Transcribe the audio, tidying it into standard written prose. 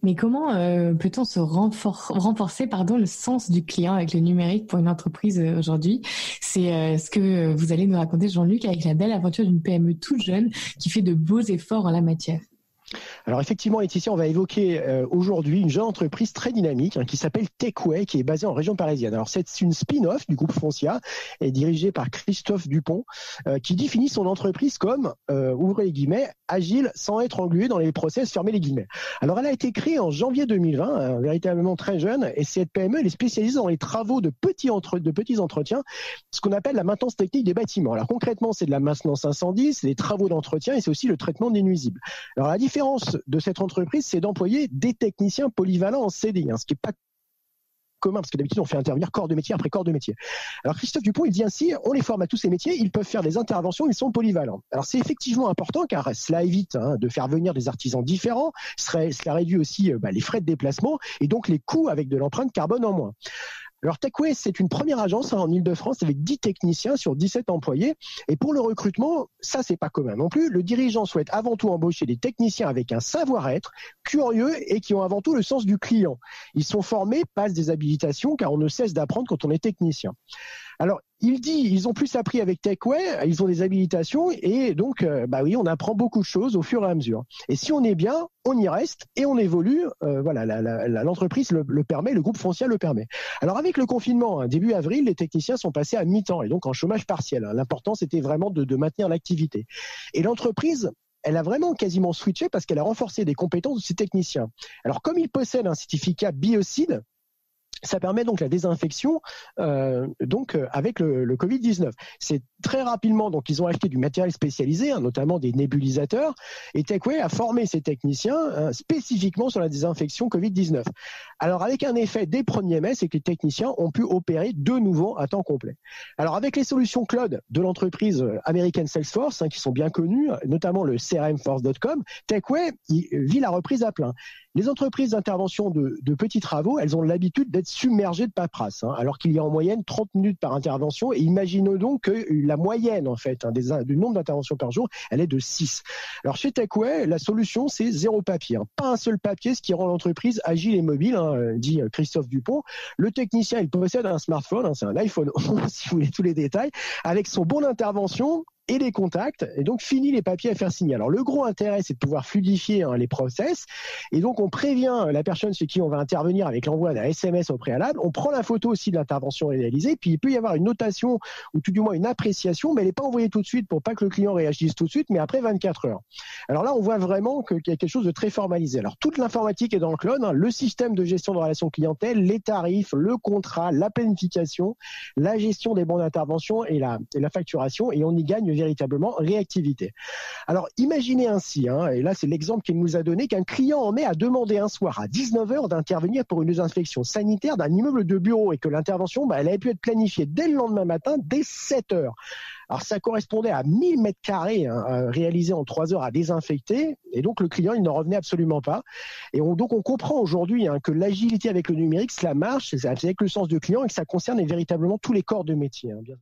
Mais comment peut-on se renforcer le sens du client avec le numérique pour une entreprise aujourd'hui? C'est ce que vous allez nous raconter, Jean-Luc, avec la belle aventure d'une PME toute jeune qui fait de beaux efforts en la matière. Alors effectivement, Laetitia, on va évoquer aujourd'hui une jeune entreprise très dynamique qui s'appelle Techway, qui est basée en région parisienne. Alors c'est une spin-off du groupe Foncia et dirigée par Christophe Dupont, qui définit son entreprise comme, ouvrez les guillemets, agile sans être engluée dans les process, fermez les guillemets. Alors elle a été créée en janvier 2020, véritablement très jeune, et cette PME elle est spécialisée dans les travaux de petits entretiens, ce qu'on appelle la maintenance technique des bâtiments. Alors concrètement, c'est de la maintenance incendie, c'est des travaux d'entretien et c'est aussi le traitement des nuisibles. Alors la différence de cette entreprise, c'est d'employer des techniciens polyvalents en CDI, ce qui n'est pas commun, parce que d'habitude, on fait intervenir corps de métier après corps de métier. Alors Christophe Dupont, il dit ainsi, on les forme à tous ces métiers, ils peuvent faire des interventions, ils sont polyvalents. Alors c'est effectivement important, car cela évite de faire venir des artisans différents, cela réduit aussi les frais de déplacement, et donc les coûts avec de l'empreinte carbone en moins. Alors Techway, c'est une première agence en Ile-de-France avec 10 techniciens sur 17 employés. Et pour le recrutement, ça c'est pas commun non plus. Le dirigeant souhaite avant tout embaucher des techniciens avec un savoir-être, curieux et qui ont avant tout le sens du client. Ils sont formés, passent des habilitations, car on ne cesse d'apprendre quand on est technicien. Alors, il dit, ils ont plus appris avec Techway, ils ont des habilitations et donc, oui, on apprend beaucoup de choses au fur et à mesure. Et si on est bien, on y reste et on évolue. L'entreprise le permet, le groupe Foncia le permet. Alors, avec le confinement, début avril, les techniciens sont passés à mi-temps et donc en chômage partiel. L'important, c'était vraiment de maintenir l'activité. Et l'entreprise, elle a vraiment quasiment switché parce qu'elle a renforcé des compétences de ses techniciens. Alors, comme ils possèdent un certificat biocide, ça permet donc la désinfection avec le Covid-19. C'est très rapidement, donc ils ont acheté du matériel spécialisé, notamment des nébulisateurs, et Techway a formé ses techniciens spécifiquement sur la désinfection Covid-19. Alors avec un effet dès 1er mai, c'est que les techniciens ont pu opérer de nouveau à temps complet. Alors avec les solutions cloud de l'entreprise américaine Salesforce, qui sont bien connues, notamment le CRMforce.com, Techway vit la reprise à plein. Les entreprises d'intervention de petits travaux, elles ont l'habitude d'être submergées de paperasse, alors qu'il y a en moyenne 30 minutes par intervention. Et imaginons donc que la moyenne, en fait, du nombre d'interventions par jour, elle est de 6. Alors chez Techway, la solution, c'est zéro papier. Pas un seul papier, ce qui rend l'entreprise agile et mobile, dit Christophe Dupont. Le technicien, il possède un smartphone, c'est un iPhone 11, si vous voulez tous les détails, avec son bon d'intervention et les contacts, et donc fini les papiers à faire signer. Alors le gros intérêt, c'est de pouvoir fluidifier les process, et donc on prévient la personne chez qui on va intervenir avec l'envoi d'un SMS au préalable, on prend la photo aussi de l'intervention réalisée, puis il peut y avoir une notation, ou tout du moins une appréciation, mais elle n'est pas envoyée tout de suite pour pas que le client réagisse tout de suite, mais après 24 heures. Alors là, on voit vraiment qu'il y a quelque chose de très formalisé. Alors toute l'informatique est dans le cloud, le système de gestion de relations clientèle, les tarifs, le contrat, la planification, la gestion des bons d'intervention et la facturation, et on y gagne véritablement réactivité. Alors imaginez ainsi, et là c'est l'exemple qu'il nous a donné, qu'un client en mai a demandé un soir à 19h d'intervenir pour une désinfection sanitaire d'un immeuble de bureau et que l'intervention, elle avait pu être planifiée dès le lendemain matin, dès 7h. Alors ça correspondait à 1000 mètres carrés réalisés en 3 heures à désinfecter, et donc le client il n'en revenait absolument pas. Et donc on comprend aujourd'hui que l'agilité avec le numérique, cela marche, c'est avec le sens du client et que ça concerne véritablement tous les corps de métier. Bien.